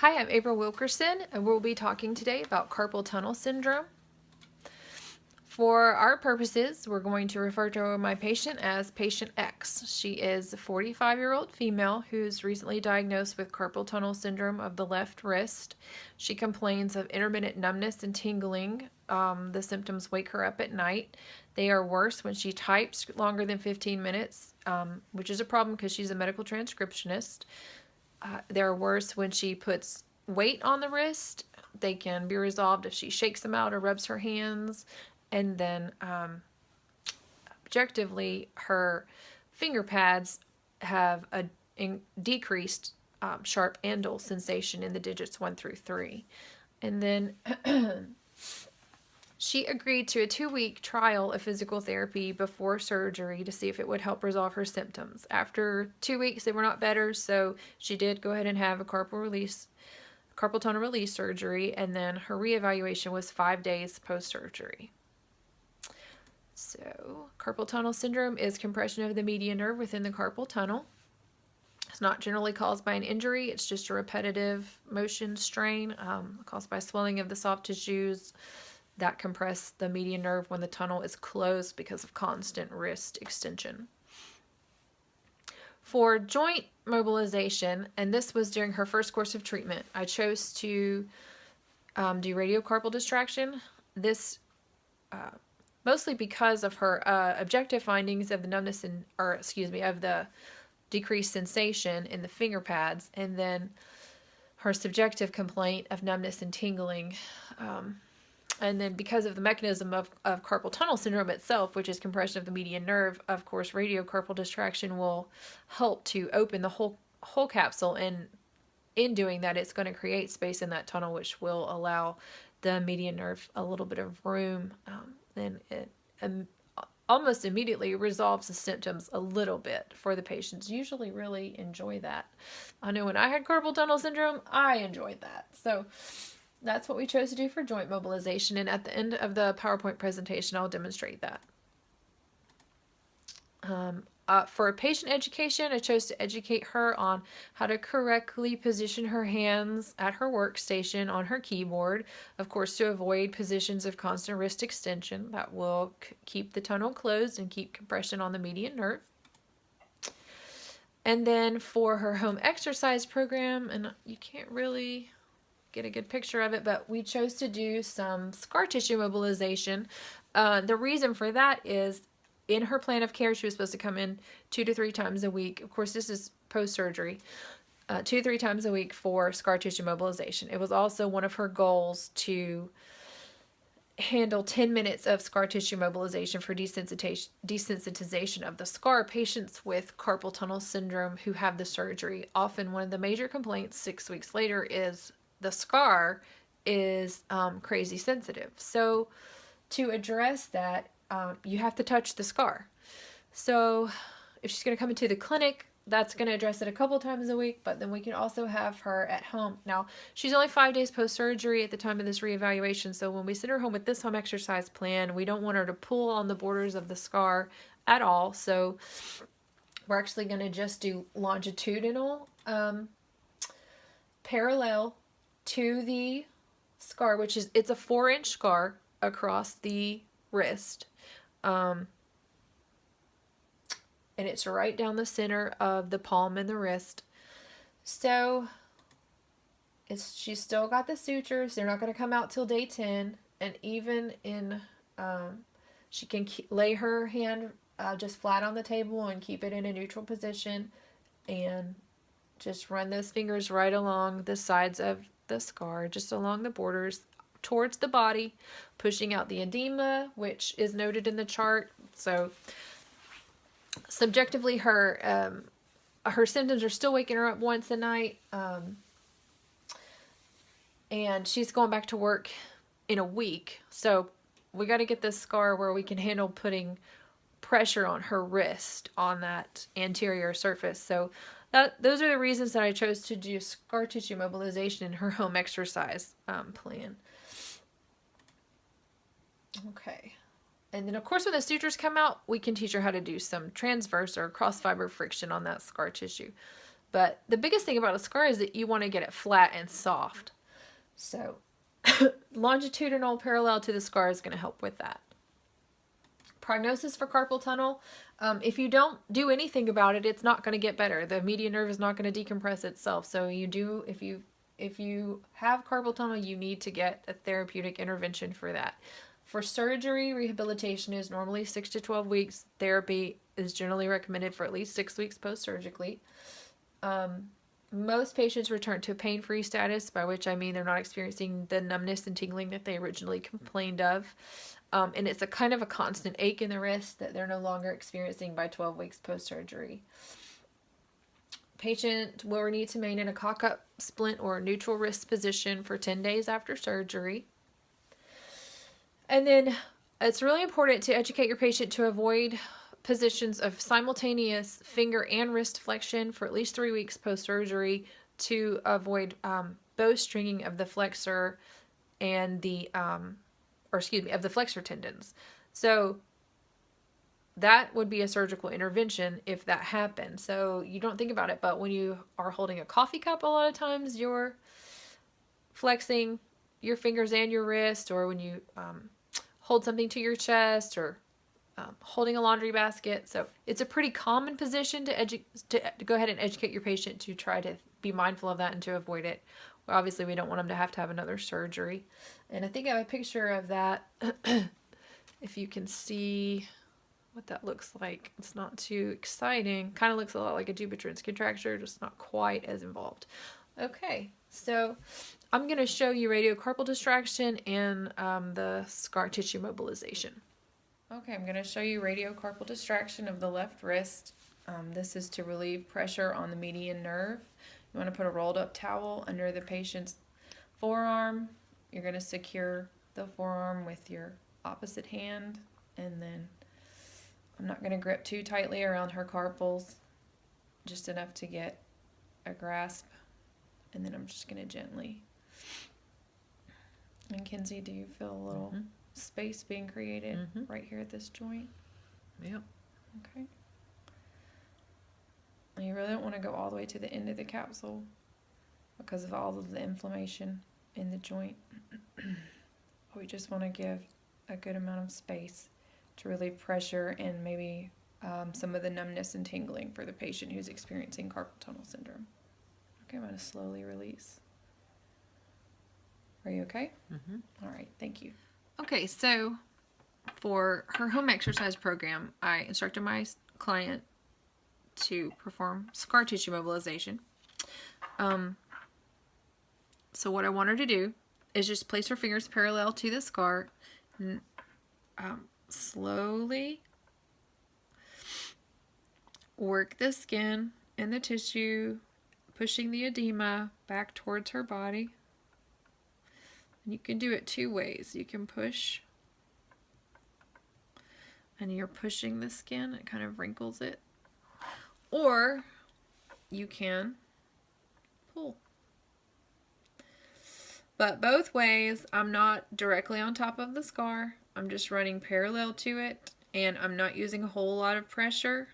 Hi, I'm April Wilkerson, and we'll be talking today about carpal tunnel syndrome. For our purposes, we're going to refer to my patient as Patient X. She is a 45-year-old female who's recently diagnosed with carpal tunnel syndrome of the left wrist. She complains of intermittent numbness and tingling. The symptoms wake her up at night. They are worse when she types longer than 15 minutes, which is a problem because she's a medical transcriptionist. They're worse when she puts weight on the wrist. They can be resolved if she shakes them out or rubs her hands. And then objectively, her finger pads have a decreased sharp and dull sensation in the digits 1 through 3. And then she agreed to a 2-week trial of physical therapy before surgery to see if it would help resolve her symptoms. After 2 weeks, they were not better, so she did go ahead and have a carpal tunnel release surgery, and then her reevaluation was 5 days post-surgery. So, carpal tunnel syndrome is compression of the median nerve within the carpal tunnel. It's not generally caused by an injury. It's just a repetitive motion strain caused by swelling of the soft tissues that compress the median nerve when the tunnel is closed because of constant wrist extension. For joint mobilization, and this was during her first course of treatment, I chose to do radiocarpal distraction. This mostly because of her objective findings of the numbness of the decreased sensation in the finger pads, and then her subjective complaint of numbness and tingling. And then because of the mechanism of carpal tunnel syndrome itself, which is compression of the median nerve, of course, radiocarpal distraction will help to open the whole capsule, and in doing that, it's going to create space in that tunnel, which will allow the median nerve a little bit of room, and it almost immediately resolves the symptoms a little bit for the patients. Usually really enjoy that. I know when I had carpal tunnel syndrome, I enjoyed that. So that's what we chose to do for joint mobilization, and at the end of the PowerPoint presentation, I'll demonstrate that. For patient education, I chose to educate her on how to correctly position her hands at her workstation on her keyboard, of course, to avoid positions of constant wrist extension that will keep the tunnel closed and keep compression on the median nerve. And then for her home exercise program, and you can't really get a good picture of it, but we chose to do some scar tissue mobilization. The reason for that is in her plan of care, she was supposed to come in 2 to 3 times a week. Of course, this is post-surgery. 2 to 3 times a week for scar tissue mobilization. It was also one of her goals to handle 10 minutes of scar tissue mobilization for desensitization of the scar. Patients with carpal tunnel syndrome who have the surgery, often one of the major complaints 6 weeks later is the scar is crazy sensitive. So to address that, you have to touch the scar. So if she's going to come into the clinic, that's going to address it a couple times a week, but then we can also have her at home. Now, she's only 5 days post-surgery at the time of this reevaluation, so when we send her home with this home exercise plan, we don't want her to pull on the borders of the scar at all. So we're actually going to just do longitudinal parallel to the scar, which is, it's a 4-inch scar across the wrist. And it's right down the center of the palm and the wrist. So she's still got the sutures. They're not going to come out till day 10. And even in, she can lay her hand just flat on the table and keep it in a neutral position, and just run those fingers right along the sides of the scar, just along the borders towards the body, pushing out the edema, which is noted in the chart. So subjectively, her symptoms are still waking her up once a night, and she's going back to work in a week. So we got to get this scar where we can handle putting pressure on her wrist on that anterior surface. So those are the reasons that I chose to do scar tissue mobilization in her home exercise plan. Okay. And then, of course, when the sutures come out, we can teach her how to do some transverse or cross fiber friction on that scar tissue. But the biggest thing about a scar is that you want to get it flat and soft. So longitudinal parallel to the scar is going to help with that. Prognosis for carpal tunnel. If you don't do anything about it, it's not going to get better. The median nerve is not going to decompress itself. So if you have carpal tunnel, you need to get a therapeutic intervention for that. For surgery, rehabilitation is normally 6 to 12 weeks. Therapy is generally recommended for at least 6 weeks post-surgically. Most patients return to a pain-free status, by which I mean they're not experiencing the numbness and tingling that they originally complained of. And it's a kind of a constant ache in the wrist that they're no longer experiencing by 12 weeks post-surgery. Patient will need to maintain a cock-up splint or neutral wrist position for 10 days after surgery. And then it's really important to educate your patient to avoid positions of simultaneous finger and wrist flexion for at least 3 weeks post-surgery to avoid bowstringing of the flexor and of the flexor tendons. So that would be a surgical intervention if that happened. So you don't think about it, but when you are holding a coffee cup, a lot of times you're flexing your fingers and your wrist, or when you hold something to your chest, or holding a laundry basket. So it's a pretty common position to go ahead and educate your patient to try to be mindful of that and to avoid it. Well, obviously, we don't want them to have another surgery. And I think I have a picture of that. If you can see what that looks like. It's not too exciting. Kind of looks a lot like a dubitrin contracture, just not quite as involved. Okay, so I'm going to show you radiocarpal distraction and the scar tissue mobilization. Okay, I'm going to show you radiocarpal distraction of the left wrist. This is to relieve pressure on the median nerve. You want to put a rolled up towel under the patient's forearm. You're going to secure the forearm with your opposite hand, and then I'm not going to grip too tightly around her carpals, just enough to get a grasp, and then I'm just going to gently. And Kenzie, do you feel a little space being created right here at this joint? Yep. Okay. And you really don't want to go all the way to the end of the capsule because of all of the inflammation in the joint. We just want to give a good amount of space to relieve pressure and maybe some of the numbness and tingling for the patient who's experiencing carpal tunnel syndrome. Okay, I'm going to slowly release. Are you okay? All right, thank you. Okay, so for her home exercise program, I instructed my client to perform scar tissue mobilization. So what I want her to do is just place her fingers parallel to the scar and slowly work the skin and the tissue, pushing the edema back towards her body. And you can do it two ways. You can push, and you're pushing the skin, it kind of wrinkles it. Or you can pull. But both ways, I'm not directly on top of the scar. I'm just running parallel to it, and I'm not using a whole lot of pressure.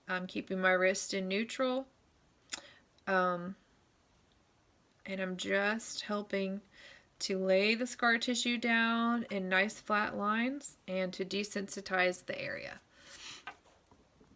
I'm keeping my wrist in neutral. And I'm just helping to lay the scar tissue down in nice flat lines and to desensitize the area.